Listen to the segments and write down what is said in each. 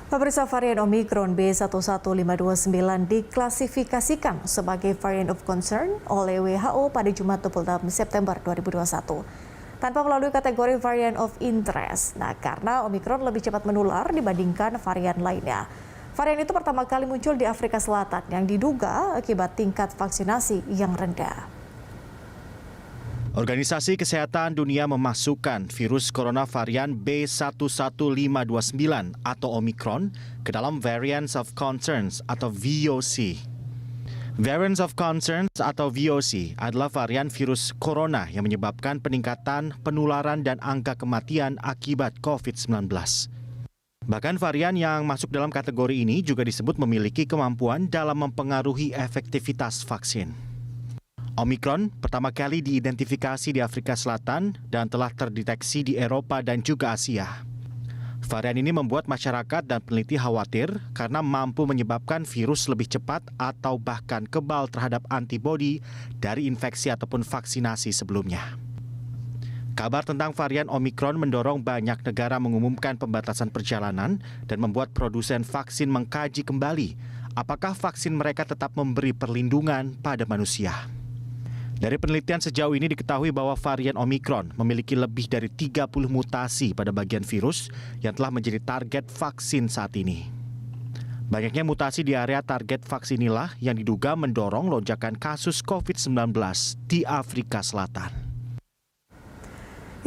Pemirsa, varian Omicron B11529 diklasifikasikan sebagai variant of concern oleh WHO pada Jumat 26 September 2021. Tanpa melalui kategori variant of interest. Nah, karena Omicron lebih cepat menular dibandingkan varian lainnya. Varian itu pertama kali muncul di Afrika Selatan yang diduga akibat tingkat vaksinasi yang rendah. Organisasi Kesehatan Dunia memasukkan virus corona varian B11529 atau Omicron ke dalam Variants of Concerns atau VOC. Variants of Concerns atau VOC adalah varian virus corona yang menyebabkan peningkatan penularan dan angka kematian akibat COVID-19. Bahkan varian yang masuk dalam kategori ini juga disebut memiliki kemampuan dalam mempengaruhi efektivitas vaksin. Omicron pertama kali diidentifikasi di Afrika Selatan dan telah terdeteksi di Eropa dan juga Asia. Varian ini membuat masyarakat dan peneliti khawatir karena mampu menyebabkan virus lebih cepat atau bahkan kebal terhadap antibodi dari infeksi ataupun vaksinasi sebelumnya. Kabar tentang varian Omicron mendorong banyak negara mengumumkan pembatasan perjalanan dan membuat produsen vaksin mengkaji kembali apakah vaksin mereka tetap memberi perlindungan pada manusia. Dari penelitian sejauh ini diketahui bahwa varian Omicron memiliki lebih dari 30 mutasi pada bagian virus yang telah menjadi target vaksin saat ini. Banyaknya mutasi di area target vaksin inilah yang diduga mendorong lonjakan kasus COVID-19 di Afrika Selatan.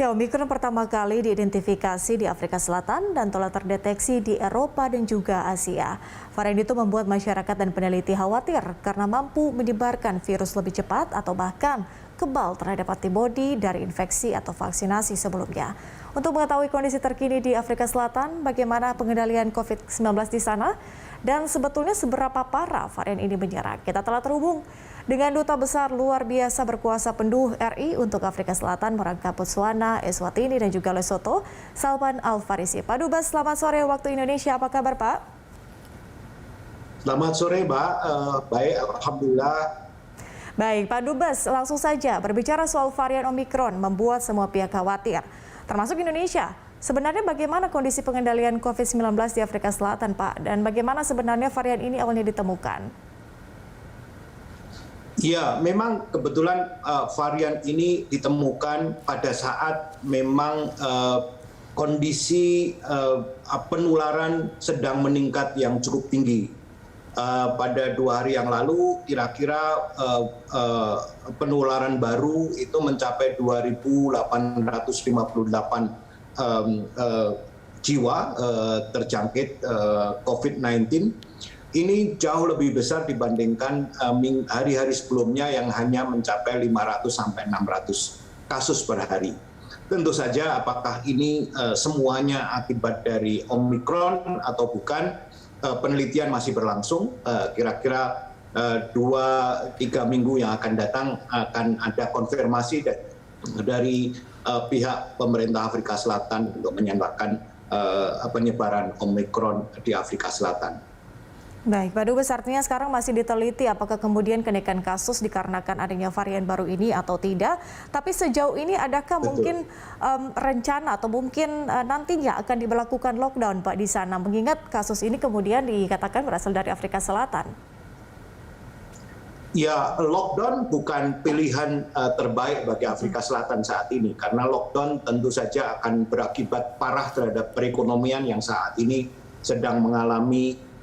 Omicron pertama kali diidentifikasi di Afrika Selatan dan telah terdeteksi di Eropa dan juga Asia. Varian itu membuat masyarakat dan peneliti khawatir karena mampu menyebarkan virus lebih cepat atau bahkan kebal terhadap antibodi dari infeksi atau vaksinasi sebelumnya. Untuk mengetahui kondisi terkini di Afrika Selatan, bagaimana pengendalian COVID-19 di sana, dan sebetulnya seberapa parah varian ini menyerang, kita telah terhubung dengan Duta Besar Luar Biasa Berkuasa Penuh RI untuk Afrika Selatan, merangkap Botswana, Eswatini, dan juga Lesotho, Salman Al-Farisi. Pak Dubes, selamat sore waktu Indonesia. Apa kabar, Pak? Selamat sore, Mbak. Baik, Alhamdulillah. Baik, Pak Dubes, langsung saja berbicara soal varian Omicron membuat semua pihak khawatir, termasuk Indonesia. Sebenarnya bagaimana kondisi pengendalian COVID-19 di Afrika Selatan, Pak? Dan bagaimana sebenarnya varian ini awalnya ditemukan? Ya, memang kebetulan varian ini ditemukan pada saat memang kondisi penularan sedang meningkat yang cukup tinggi. Pada 2 hari yang lalu, kira-kira penularan baru itu mencapai 2.858 jiwa terjangkit COVID-19. Ini jauh lebih besar dibandingkan hari-hari sebelumnya yang hanya mencapai 500 sampai 600 kasus per hari. Tentu saja apakah ini semuanya akibat dari Omicron atau bukan, penelitian masih berlangsung. Kira-kira 2-3 minggu yang akan datang akan ada konfirmasi dari pihak pemerintah Afrika Selatan untuk menyatakan penyebaran Omicron di Afrika Selatan. Baik, Pak Dubes, artinya sekarang masih diteliti apakah kemudian kenaikan kasus dikarenakan adanya varian baru ini atau tidak. Tapi sejauh ini adakah mungkin rencana atau mungkin nantinya akan diberlakukan lockdown, Pak, di sana? Mengingat kasus ini kemudian dikatakan berasal dari Afrika Selatan. Ya, lockdown bukan pilihan terbaik bagi Afrika Selatan saat ini. Karena lockdown tentu saja akan berakibat parah terhadap perekonomian yang saat ini sedang mengalami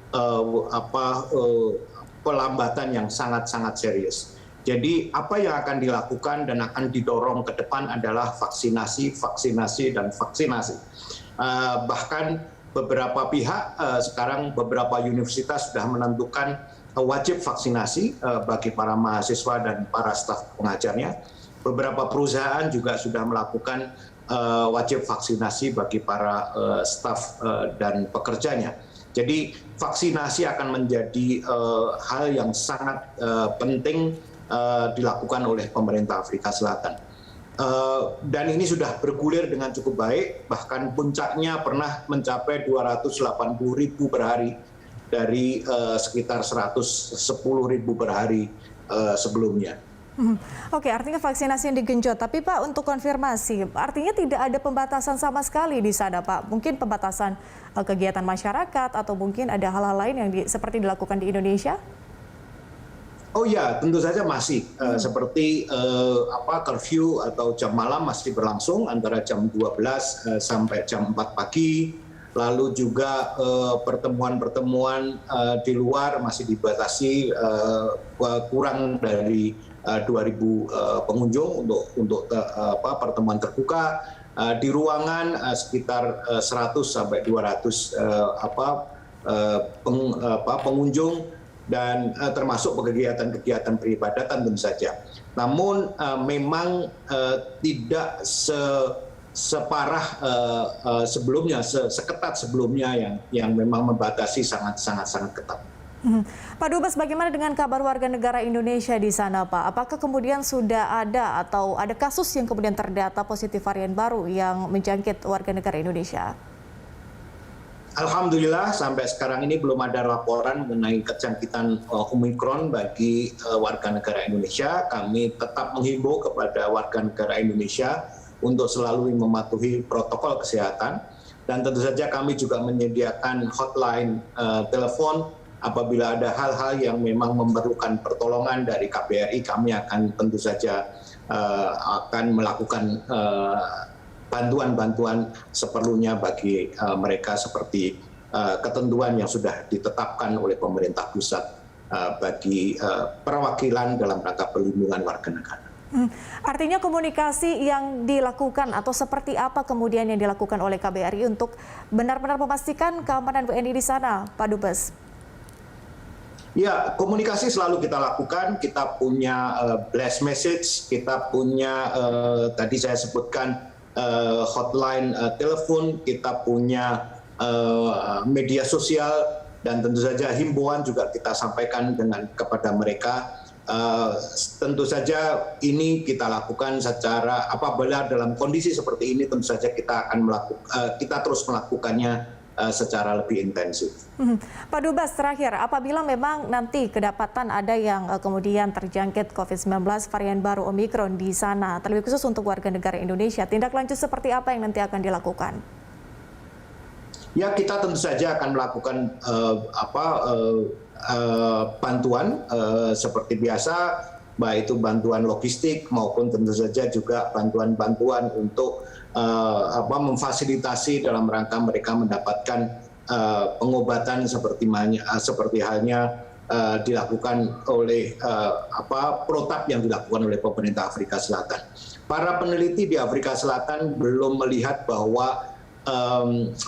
pelambatan yang sangat-sangat serius. Jadi apa yang akan dilakukan dan akan didorong ke depan adalah vaksinasi, vaksinasi, dan vaksinasi. Bahkan beberapa pihak sekarang beberapa universitas sudah menentukan wajib vaksinasi bagi para mahasiswa dan para staf pengajarnya. Beberapa perusahaan juga sudah melakukan wajib vaksinasi bagi para staf dan pekerjanya. Jadi vaksinasi akan menjadi hal yang sangat penting dilakukan oleh pemerintah Afrika Selatan. Dan ini sudah bergulir dengan cukup baik, bahkan puncaknya pernah mencapai 280.000 per hari dari sekitar 110.000 per hari sebelumnya. Oke, artinya vaksinasi yang digenjot. Tapi Pak, untuk konfirmasi, artinya tidak ada pembatasan sama sekali di sana Pak? Mungkin pembatasan kegiatan masyarakat atau mungkin ada hal-hal lain yang seperti dilakukan di Indonesia? Oh ya, tentu saja masih seperti curfew atau jam malam masih berlangsung antara jam 12 sampai jam 4 pagi. Lalu juga pertemuan-pertemuan di luar masih dibatasi kurang dari 2.000 pengunjung untuk pertemuan terbuka. Di ruangan sekitar 100 sampai 200 pengunjung, dan termasuk kegiatan-kegiatan peribadatan tentu saja. Namun memang tidak separah sebelumnya, seketat sebelumnya yang memang membatasi sangat ketat. Pak Dubes, bagaimana dengan kabar warga negara Indonesia di sana, Pak? Apakah kemudian sudah ada atau ada kasus yang kemudian terdata positif varian baru yang menjangkit warga negara Indonesia? Alhamdulillah sampai sekarang ini belum ada laporan mengenai kejangkitan Omikron bagi warga negara Indonesia. Kami tetap menghimbau kepada warga negara Indonesia untuk selalu mematuhi protokol kesehatan, dan tentu saja kami juga menyediakan hotline telepon apabila ada hal-hal yang memang memerlukan pertolongan dari KBRI. Kami akan tentu saja akan melakukan bantuan-bantuan seperlunya bagi mereka, seperti ketentuan yang sudah ditetapkan oleh pemerintah pusat bagi perwakilan dalam rangka perlindungan warga negara. Artinya komunikasi yang dilakukan atau seperti apa kemudian yang dilakukan oleh KBRI untuk benar-benar memastikan keamanan WNI di sana, Pak Dubes? Ya, komunikasi selalu kita lakukan. Kita punya blast message, kita punya tadi saya sebutkan hotline telepon, kita punya media sosial, dan tentu saja himbauan juga kita sampaikan kepada mereka. Tentu saja ini kita lakukan secara apabila dalam kondisi seperti ini, tentu saja kita akan kita terus melakukannya secara lebih intensif. Pak Dubes, terakhir, apabila memang nanti kedapatan ada yang kemudian terjangkit COVID-19 varian baru Omikron di sana, terlebih khusus untuk warga negara Indonesia, tindak lanjut seperti apa yang nanti akan dilakukan? Ya, kita tentu saja akan melakukan bantuan seperti biasa, baik itu bantuan logistik maupun tentu saja juga bantuan-bantuan untuk memfasilitasi dalam rangka mereka mendapatkan pengobatan seperti halnya dilakukan oleh protap yang dilakukan oleh pemerintah Afrika Selatan. Para peneliti di Afrika Selatan belum melihat bahwa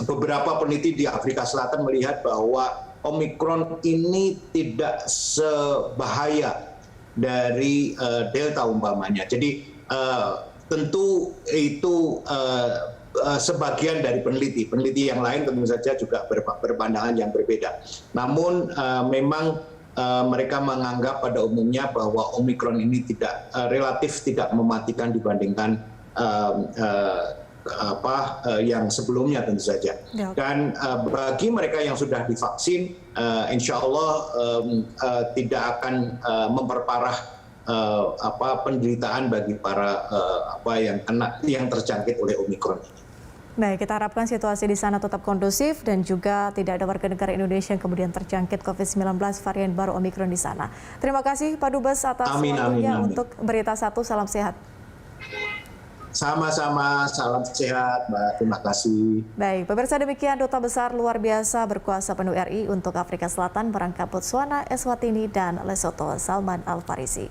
beberapa peneliti di Afrika Selatan melihat bahwa Omikron ini tidak sebahaya dari Delta umpamanya. Jadi tentu itu sebagian dari peneliti yang lain tentu saja juga berpandangan yang berbeda. Namun memang mereka menganggap pada umumnya bahwa Omikron ini relatif tidak mematikan dibandingkan yang sebelumnya tentu saja. Dan bagi mereka yang sudah divaksin, insya Allah tidak akan memperparah penderitaan bagi para yang terjangkit oleh Omikron ini. Baik, kita harapkan situasi di sana tetap kondusif dan juga tidak ada warga negara Indonesia yang kemudian terjangkit COVID-19 varian baru Omikron di sana. Terima kasih Pak Dubes atas waktunya untuk Berita Satu. Salam sehat. Sama-sama, salam sehat, Mbak. Terima kasih. Baik, pemirsa, demikian Duta Besar Luar Biasa Berkuasa Penuh RI untuk Afrika Selatan merangkap Botswana, Eswatini, dan Lesotho, Salman Al-Farisi.